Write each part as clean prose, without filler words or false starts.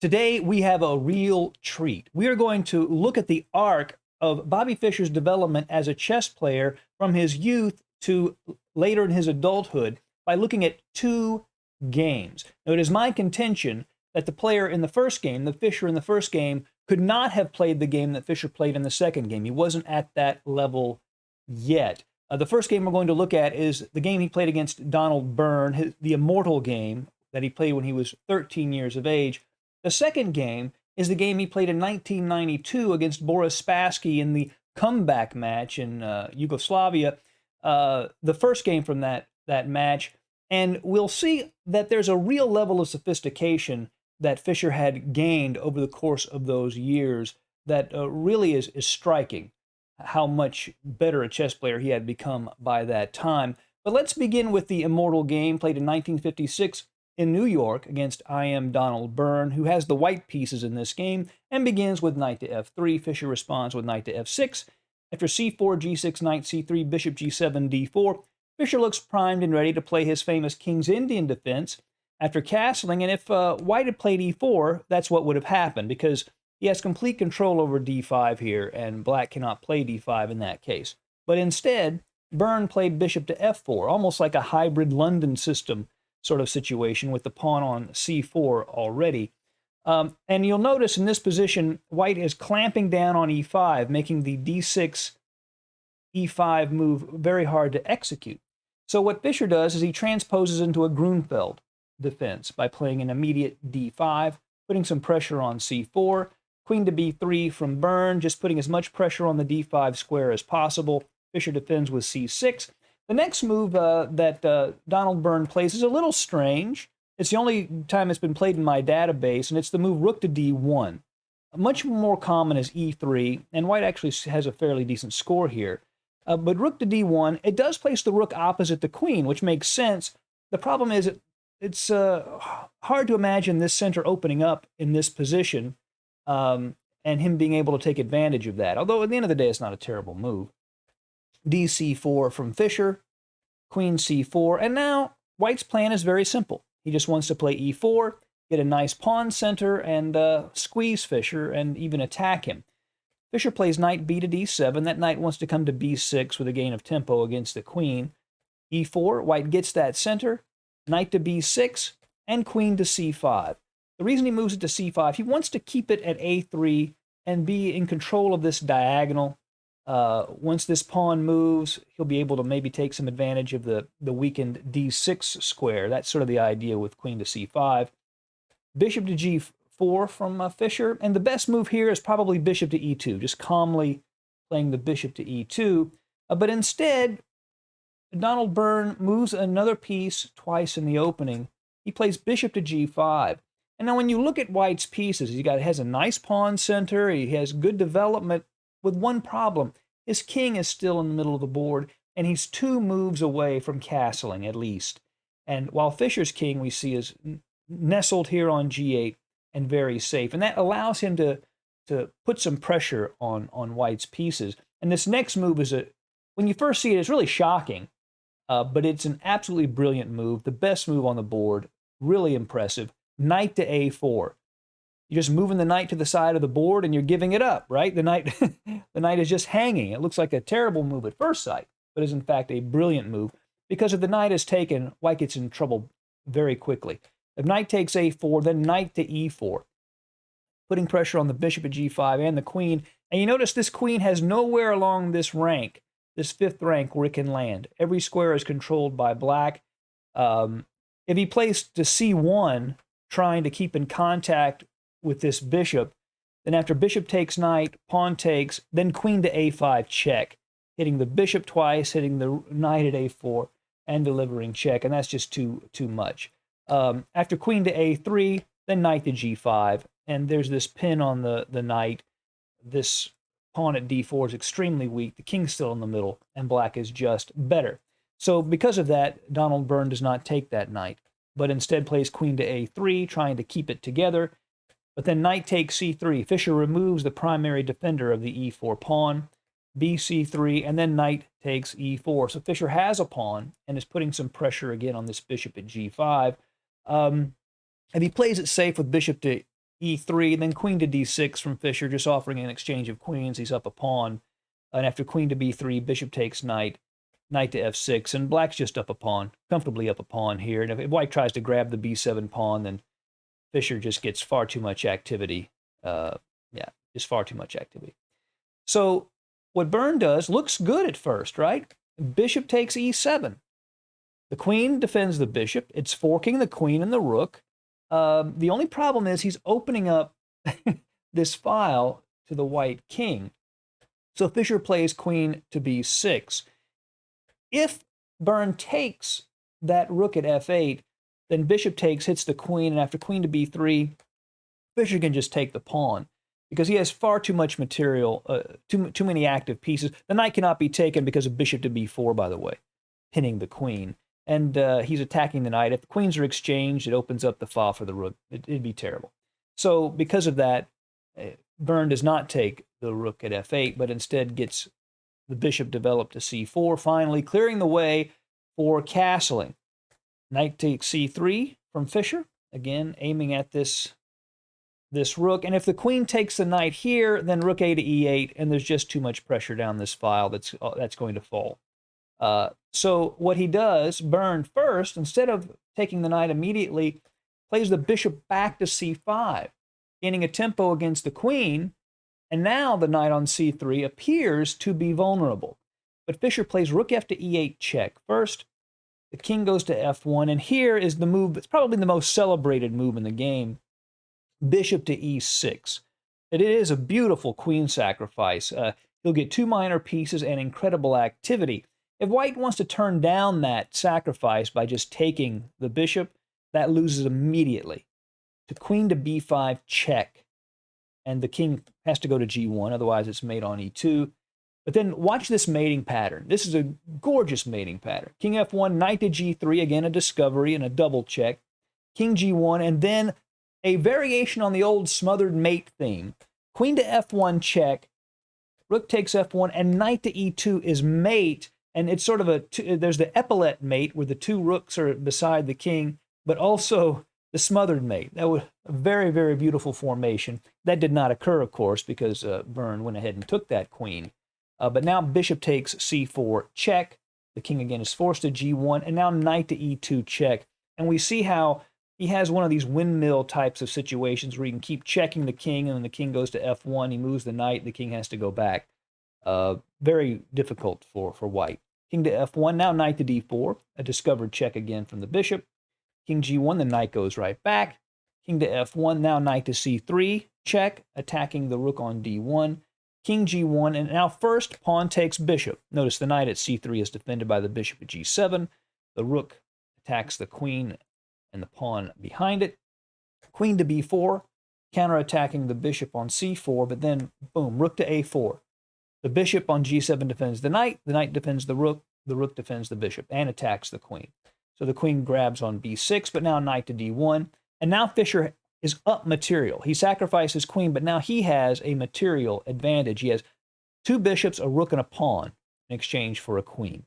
Today, we have a real treat. We are going to look at the arc of Bobby Fischer's development as a chess player from his youth to later in his adulthood by looking at two games. Now, it is my contention that the player in the first game, the Fischer in the first game, could not have played the game that Fischer played in the second game. He wasn't at that level yet. The first game we're going to look at is the game he played against Donald Byrne, the immortal game that he played when he was 13 years of age. The second game is the game he played in 1992 against Boris Spassky in the comeback match in Yugoslavia, the first game from that match. And we'll see that there's a real level of sophistication that Fischer had gained over the course of those years that really is striking how much better a chess player he had become by that time. But let's begin with the immortal game played in 1956 in New York against I.M. Donald Byrne, who has the white pieces in this game and begins with knight to f3. Fischer responds with knight to f6. After c4, g6, knight c3, bishop g7, d4, Fischer looks primed and ready to play his famous King's Indian defense after castling, and if white had played e4, that's what would have happened, because he has complete control over d5 here, and black cannot play d5 in that case. But instead, Byrne played bishop to f4, almost like a hybrid London system sort of situation with the pawn on c4 already. And you'll notice in this position, white is clamping down on e5, making the d6 e5 move very hard to execute. So what Fischer does is he transposes into a Grunfeld defense by playing an immediate d5, putting some pressure on c4, queen to b3 from Byrne, just putting as much pressure on the d5 square as possible. Fischer defends with c6. The next move that Donald Byrne plays is a little strange. It's the only time it's been played in my database, and it's the move rook to d1. Much more common is e3, and white actually has a fairly decent score here. But rook to d1, it does place the rook opposite the queen, which makes sense. The problem is it's hard to imagine this center opening up in this position and him being able to take advantage of that. Although at the end of the day, it's not a terrible move. dc4 from Fischer, queen c4, and now white's plan is very simple. He just wants to play e4, get a nice pawn center, and squeeze Fischer and even attack him. Fischer plays knight b to d7. That knight wants to come to b6 with a gain of tempo against the queen. e4, white gets that center, knight to b6, and queen to c5. The reason he moves it to c5, he wants to keep it at a3 and be in control of this diagonal. Once this pawn moves, he'll be able to maybe take some advantage of the weakened d6 square. That's sort of the idea with queen to c5. Bishop to g4 from Fischer, and the best move here is probably bishop to e2, just calmly playing the bishop to e2. But instead, Donald Byrne moves another piece twice in the opening. He plays bishop to g5. And now when you look at white's pieces, he has a nice pawn center, he has good development, with one problem. His king is still in the middle of the board, and he's 2 moves away from castling, at least. And while Fischer's king, we see, is nestled here on g8 and very safe. And that allows him to put some pressure on white's pieces. And this next move is, when you first see it, it's really shocking, but it's an absolutely brilliant move, the best move on the board, really impressive. Knight to a4. You're just moving the knight to the side of the board and you're giving it up, right? The knight, the knight is just hanging. It looks like a terrible move at first sight, but is in fact a brilliant move, because if the knight is taken, white gets in trouble very quickly. If knight takes a4, then knight to e4, putting pressure on the bishop at g5 and the queen. And you notice this queen has nowhere along this rank, this 5th rank, where it can land. Every square is controlled by black. If he plays to c1, trying to keep in contact with this bishop, then after bishop takes knight, pawn takes, then queen to a5 check, hitting the bishop twice, hitting the knight at a4, and delivering check, and that's just too much. After queen to a3, then knight to g5, and there's this pin on the knight. This pawn at d4 is extremely weak. The king's still in the middle, and black is just better. So because of that, Donald Byrne does not take that knight, but instead plays queen to a3, trying to keep it together. But then knight takes c3. Fischer removes the primary defender of the e4 pawn, bc3, and then knight takes e4. So Fischer has a pawn and is putting some pressure again on this bishop at g5. If he plays it safe with bishop to e3, and then queen to d6 from Fischer, just offering an exchange of queens. He's up a pawn. And after queen to b3, bishop takes knight, knight to f6, and black's just up a pawn, comfortably up a pawn here. And if white tries to grab the b7 pawn, then Fischer just gets far too much activity. Yeah, just far too much activity. So what Byrne does looks good at first, right? Bishop takes e7. The queen defends the bishop. It's forking the queen and the rook. The only problem is he's opening up this file to the white king. So Fischer plays queen to b6. If Byrne takes that rook at f8, then bishop takes, hits the queen, and after queen to b3, Fischer can just take the pawn because he has far too much material, too many active pieces. The knight cannot be taken because of bishop to b4, by the way, pinning the queen. And he's attacking the knight. If the queens are exchanged, it opens up the file for the rook. It'd be terrible. So because of that, Byrne does not take the rook at f8, but instead gets the bishop developed to c4, finally clearing the way for castling. Knight takes c3 from Fischer, again aiming at this rook. And if the queen takes the knight here, then rook a to e8, and there's just too much pressure down this file that's going to fall. So what he does, Byrne first, instead of taking the knight immediately, plays the bishop back to c5, gaining a tempo against the queen, and now the knight on c3 appears to be vulnerable. But Fischer plays rook f to e8 check first. The king goes to f1, and here is the move that's probably the most celebrated move in the game, bishop to e6. It is a beautiful queen sacrifice. He'll get two minor pieces and incredible activity. If white wants to turn down that sacrifice by just taking the bishop, that loses immediately. To queen to b5 check, and the king has to go to g1, otherwise it's mate on e2. But then watch this mating pattern. This is a gorgeous mating pattern. King f1, knight to g3, again a discovery and a double check. King g1, and then a variation on the old smothered mate theme. Queen to f1 check, rook takes f1, and knight to e2 is mate. And it's sort of there's the epaulette mate where the two rooks are beside the king, but also the smothered mate. That was a very, very beautiful formation. That did not occur, of course, because Byrne went ahead and took that queen. But now bishop takes c4 check. The king again is forced to g1, and now knight to e2 check. And we see how he has one of these windmill types of situations where he can keep checking the king, and when the king goes to f1, he moves the knight, the king has to go back. Very difficult for white. King to f1, now knight to d4, a discovered check again from the bishop. King g1, the knight goes right back. King to f1, now knight to c3, check, attacking the rook on d1. King g1, and now first pawn takes bishop. Notice the knight at c3 is defended by the bishop at g7. The rook attacks the queen and the pawn behind it. Queen to b4, counterattacking the bishop on c4, but then, boom, rook to a4. The bishop on g7 defends the knight defends the rook defends the bishop, and attacks the queen. So the queen grabs on b6, but now knight to d1. And now Fischer is up material. He sacrifices queen, but now he has a material advantage. He has two bishops, a rook, and a pawn in exchange for a queen.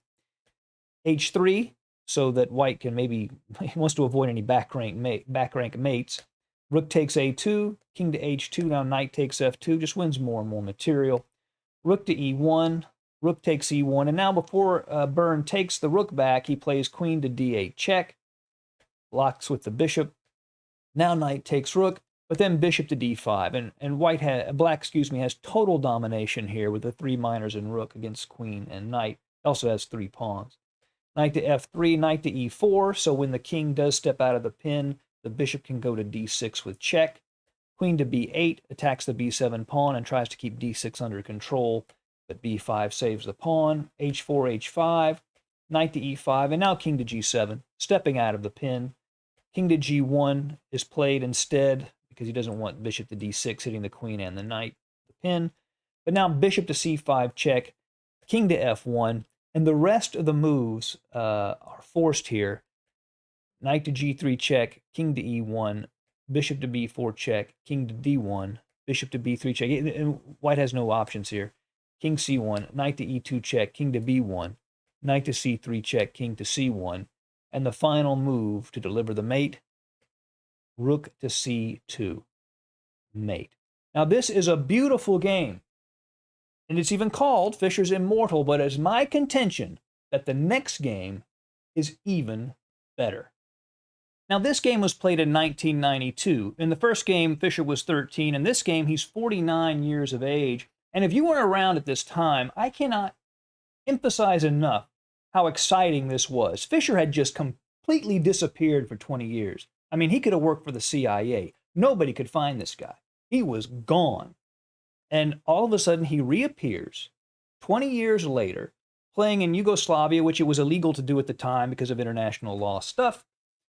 h3, so that white can maybe, he wants to avoid any back rank mates. Rook takes a2, king to h2, now knight takes f2, just wins more and more material. Rook to e1, rook takes e1, and now before Byrne takes the rook back, he plays queen to d8 check, blocks with the bishop. Now knight takes rook, but then bishop to d5, and black has total domination here with the three minors and rook against queen and knight. It also has three pawns. Knight to f3, knight to e4, so when the king does step out of the pin, the bishop can go to d6 with check. Queen to b8, attacks the b7 pawn and tries to keep d6 under control, but b5 saves the pawn. h4, h5, knight to e5, and now king to g7, stepping out of the pin. King to g1 is played instead because he doesn't want bishop to d6 hitting the queen and the knight, the pin. But now bishop to c5 check, king to f1, and the rest of the moves are forced here. Knight to g3 check, king to e1, bishop to b4 check, king to d1, bishop to b3 check. And white has no options here. King c1, knight to e2 check, king to b1, knight to c3 check, king to c1, and the final move to deliver the mate, rook to c2. mate. Now, this is a beautiful game, and it's even called Fischer's Immortal, but it's my contention that the next game is even better. Now, this game was played in 1992. In the first game, Fischer was 13. In this game, he's 49 years of age. And if you weren't around at this time, I cannot emphasize enough how exciting this was. Fischer had just completely disappeared for 20 years. I mean, he could have worked for the CIA. Nobody could find this guy. He was gone. And all of a sudden, he reappears 20 years later, playing in Yugoslavia, which it was illegal to do at the time because of international law stuff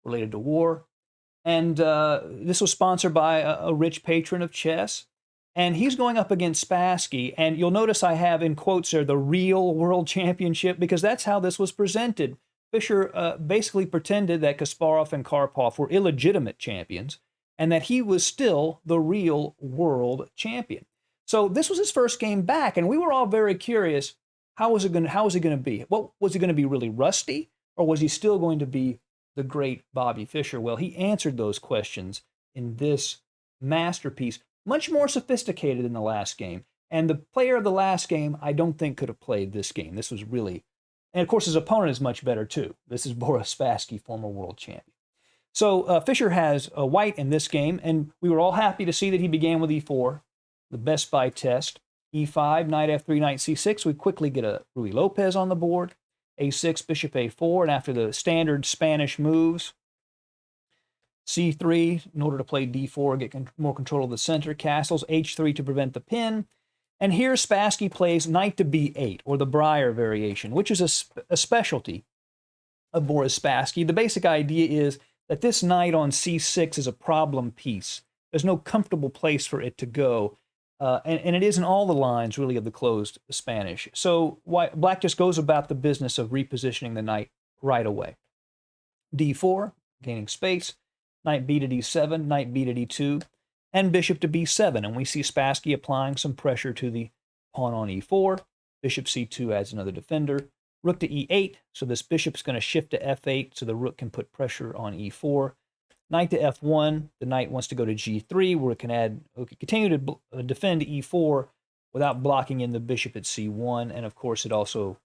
related to war. And this was sponsored by a rich patron of chess. And he's going up against Spassky. And you'll notice I have in quotes there the real world championship, because that's how this was presented. Fischer basically pretended that Kasparov and Karpov were illegitimate champions and that he was still the real world champion. So this was his first game back, and we were all very curious, how was it going to be? What was he going to be, really rusty, or was he still going to be the great Bobby Fischer? Well, he answered those questions in this masterpiece, much more sophisticated than the last game. And the player of the last game, I don't think could have played this game. This was really, and of course his opponent is much better too. This is Boris Spassky, former world champion. So Fischer has a white in this game, and we were all happy to see that he began with e4, the best by test. e5, knight f3, knight c6. We quickly get a Ruy Lopez on the board. a6, bishop a4, and after the standard Spanish moves, c3 in order to play d4, get more control of the center, castles, h3 to prevent the pin. And here Spassky plays knight to b8, or the Breyer variation, which is a specialty of Boris Spassky. The basic idea is that this knight on c6 is a problem piece. There's no comfortable place for it to go. And it isn't all the lines, really, of the closed Spanish. So Black just goes about the business of repositioning the knight right away. d4, gaining space. Knight b to d7, knight b to d2, and bishop to b7. And we see Spassky applying some pressure to the pawn on e4. Bishop c2 adds another defender. Rook to e8, so this bishop's going to shift to f8, so the rook can put pressure on e4. Knight to f1, the knight wants to go to g3, where it can continue to defend e4 without blocking in the bishop at c1, and of course it also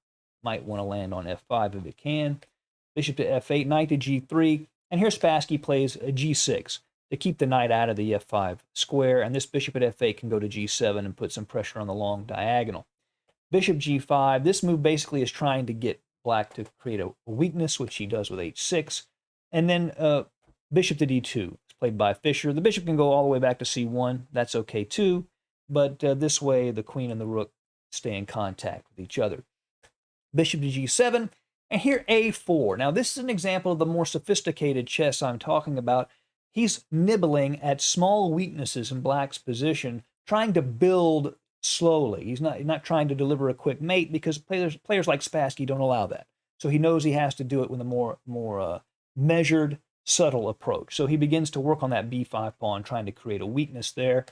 might want to land on f5 if it can. Bishop to f8, knight to g3, and here Spassky plays a g6 to keep the knight out of the f5 square, and this bishop at f8 can go to g7 and put some pressure on the long diagonal. Bishop g5, this move basically is trying to get Black to create a weakness, which he does with h6, and then bishop to d2 is played by Fischer. The bishop can go all the way back to c1. That's okay too, but this way the queen and the rook stay in contact with each other. Bishop to g7, and here a4. Now this is an example of the more sophisticated chess I'm talking about. He's nibbling at small weaknesses in Black's position, trying to build slowly. He's not trying to deliver a quick mate, because players like Spassky don't allow that. So he knows he has to do it with a more measured, subtle approach. So he begins to work on that b5 pawn, trying to create a weakness there.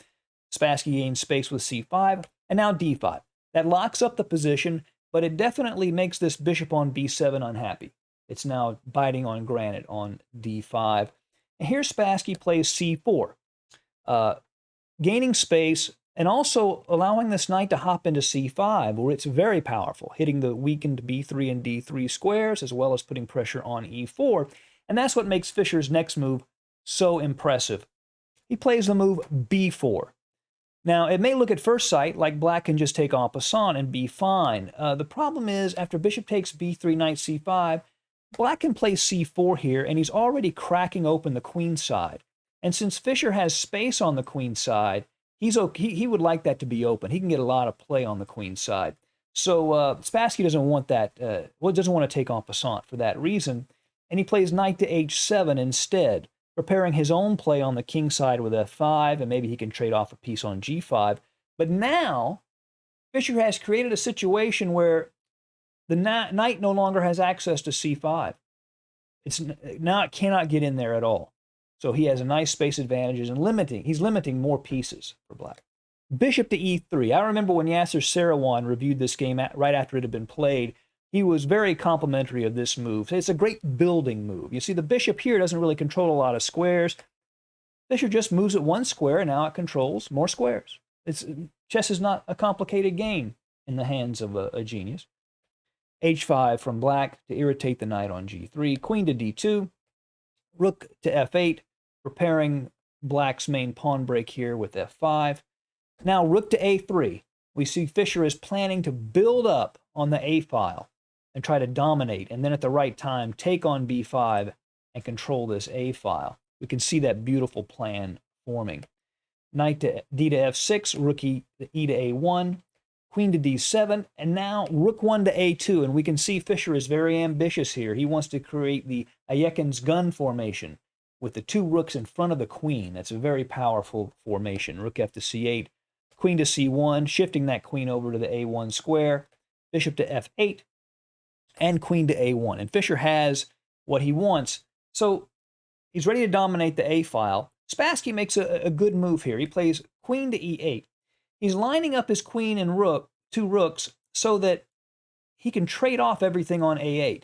Spassky gains space with c5, and now d5. That locks up the position, but it definitely makes this bishop on b7 unhappy. It's now biting on granite on d5. And here Spassky plays c4, gaining space and also allowing this knight to hop into c5, where it's very powerful, hitting the weakened b3 and d3 squares, as well as putting pressure on e4. And that's what makes Fischer's next move so impressive. He plays the move b4. Now, it may look at first sight like Black can just take en passant and be fine. The problem is, after bishop takes b3, knight c5, Black can play c4 here, and he's already cracking open the queen side. And since Fischer has space on the queen side, he would like that to be open. He can get a lot of play on the queen side. So Spassky doesn't want that. Doesn't want to take en passant for that reason, and he plays knight to h7 instead, preparing his own play on the king side with f5, and maybe he can trade off a piece on g5. But now Fischer has created a situation where the knight no longer has access to c5. Now it cannot get in there at all. So he has a nice space advantages and he's limiting more pieces for Black. Bishop to e3. I remember when Yasser Seirawan reviewed this game right after it had been played, he was very complimentary of this move. It's a great building move. You see, the bishop here doesn't really control a lot of squares. Fischer just moves it one square, and now it controls more squares. Chess is not a complicated game in the hands of a genius. H5 from black to irritate the knight on G3. Queen to D2. Rook to F8, preparing black's main pawn break here with F5. Now rook to A3. We see Fischer is planning to build up on the A file and try to dominate, and then at the right time take on B5 and control this A file. We can see that beautiful plan forming. Knight to D to F6, rook E to A1, queen to D7, and now rook 1 to A2. And we can see Fischer is very ambitious here. He wants to create the Ayekin's gun formation with the two rooks in front of the queen. That's a very powerful formation. Rook F to C8, queen to C1, shifting that queen over to the A1 square, bishop to F8, and queen to A1. And Fischer has what he wants. So he's ready to dominate the A file. Spassky makes a good move here. He plays queen to E8. He's lining up his queen and rook, two rooks, so that he can trade off everything on A8.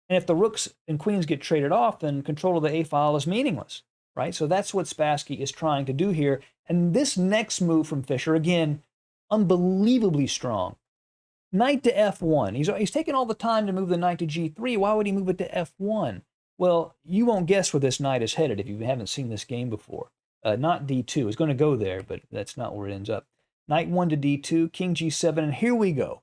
And if the rooks and queens get traded off, then control of the A file is meaningless, right? So that's what Spassky is trying to do here. And this next move from Fischer, again, unbelievably strong. Knight to F1. He's taken all the time to move the knight to G3. Why would he move it to F1? Well, you won't guess where this knight is headed if you haven't seen this game before. Not D2. It's going to go there, but that's not where it ends up. Knight 1 to D2, king G7, and here we go.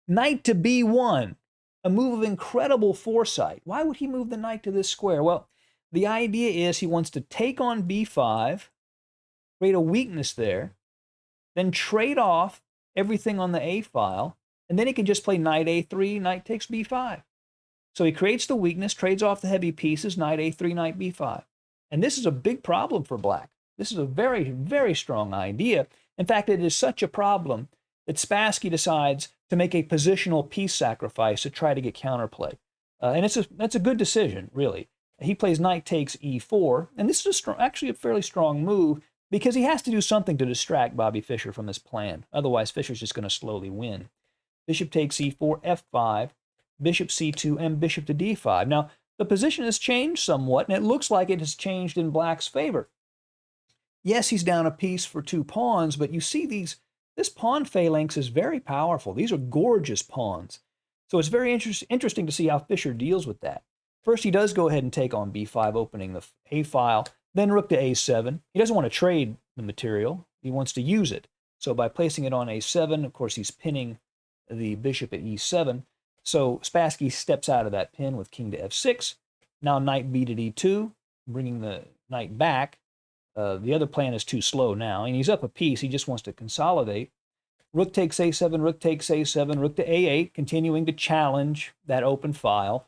Knight to B1, a move of incredible foresight. Why would he move the knight to this square? Well, the idea is he wants to take on B5, create a weakness there, then trade off everything on the A file, and then he can just play knight A3, knight takes B5. So he creates the weakness, trades off the heavy pieces, knight A3, knight B5. And this is a big problem for black. This is a very, very strong idea. In fact, it is such a problem that Spassky decides to make a positional piece sacrifice to try to get counterplay. And that's a good decision, really. He plays knight takes E4, and this is actually a fairly strong move because he has to do something to distract Bobby Fischer from his plan. Otherwise, Fischer's just going to slowly win. Bishop takes E4, F5, bishop C2, and bishop to D5. Now, the position has changed somewhat, and it looks like it has changed in black's favor. Yes, he's down a piece for two pawns, but you see this pawn phalanx is very powerful. These are gorgeous pawns. So it's very interesting to see how Fischer deals with that. First, he does go ahead and take on B5, opening the A file, then rook to A7. He doesn't want to trade the material. He wants to use it. So by placing it on A7, of course, he's pinning the bishop at E7. So Spassky steps out of that pin with king to F6. Now knight B to D2, bringing the knight back. The other plan is too slow now, and he's up a piece. He just wants to consolidate. Rook takes A7, rook takes A7, rook to A8, continuing to challenge that open file.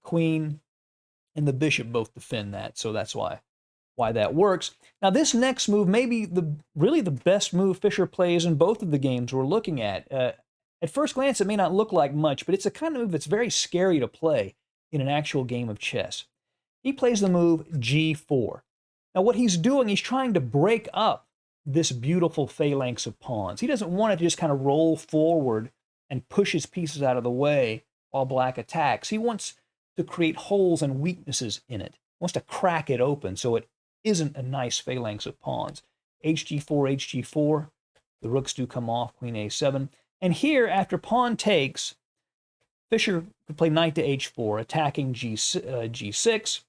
Queen and the bishop both defend that, so that's why that works. Now this next move may be really the best move Fischer plays in both of the games we're looking at. At first glance, it may not look like much, but it's a kind of move that's very scary to play in an actual game of chess. He plays the move G4. Now what he's doing, he's trying to break up this beautiful phalanx of pawns. He doesn't want it to just kind of roll forward and push his pieces out of the way while black attacks. He wants to create holes and weaknesses in it. He wants to crack it open so it isn't a nice phalanx of pawns. HG4, HG4, the rooks do come off, queen A7. And here, after pawn takes, Fischer could play knight to H4, attacking G6,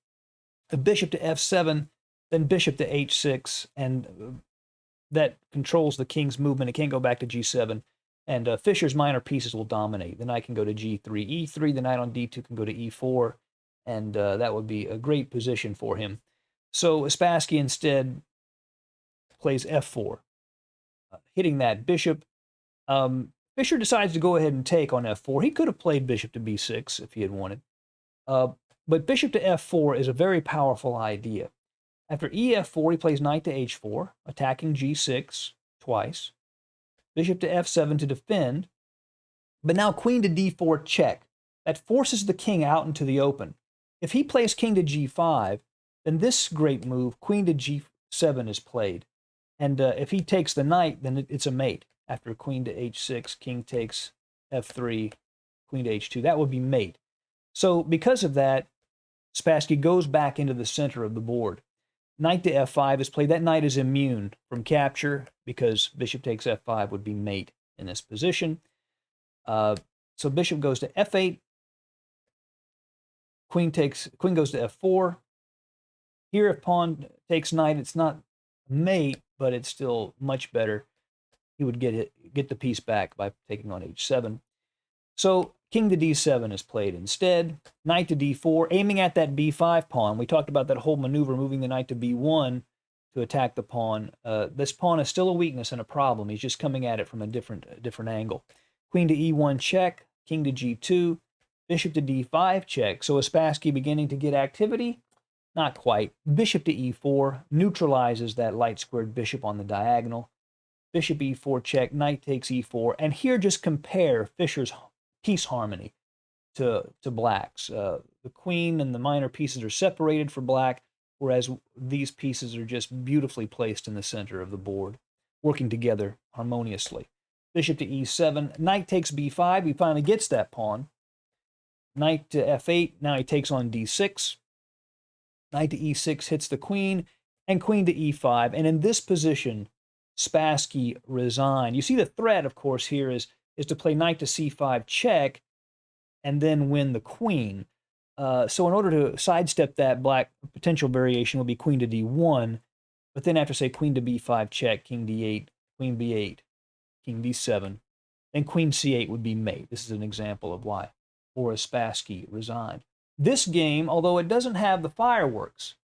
the bishop to F7, then bishop to H6, and that controls the king's movement. It can't go back to G7, and Fischer's minor pieces will dominate. The knight can go to G3, E3, the knight on D2 can go to E4, and that would be a great position for him. So Spassky instead plays F4, hitting that bishop. Fischer decides to go ahead and take on F4. He could have played bishop to B6 if he had wanted. But bishop to F4 is a very powerful idea. After EF4, he plays knight to H4, attacking G6 twice. Bishop to F7 to defend. But now queen to D4 check. That forces the king out into the open. If he plays king to G5, then this great move, queen to G7, is played. And if he takes the knight, then it's a mate. After queen to H6, king takes F3, queen to H2. That would be mate. So because of that, Spassky goes back into the center of the board. Knight to f5 is played. That knight is immune from capture because bishop takes f5 would be mate in this position. So bishop goes to f8. Queen goes to f4. Here, if pawn takes knight, it's not mate, but it's still much better. He would get the piece back by taking on h7. So king to d7 is played instead. Knight to d4, aiming at that b5 pawn. We talked about that whole maneuver, moving the knight to b1 to attack the pawn. This pawn is still a weakness and a problem. He's just coming at it from a different angle. Queen to e1 check, king to g2, bishop to d5 check. So is Spassky beginning to get activity? Not quite. Bishop to e4 neutralizes that light-squared bishop on the diagonal. Bishop e4 check, knight takes e4. And here just compare Fischer's piece harmony to Black's. The queen and the minor pieces are separated for Black, whereas these pieces are just beautifully placed in the center of the board, working together harmoniously. Bishop to e7, knight takes b5. He finally gets that pawn. Knight to f8, now he takes on d6. Knight to e6 hits the queen, and queen to e5. And in this position, Spassky resigned. You see the threat, of course, here is to play knight to c5 check and then win the queen. So in order to sidestep that, Black potential variation will be queen to d1, but then after, say, queen to b5 check, king d8, queen b8, king d7, then queen c8 would be mate. This is an example of why Boris Spassky resigned. This game, although it doesn't have the fireworks,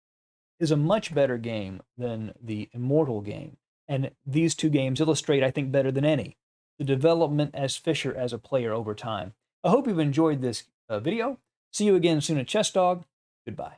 is a much better game than the Immortal game. And these two games illustrate, I think, better than any, the development as Fischer as a player over time. I hope you've enjoyed this video. See you again soon at Chess Dog. Goodbye.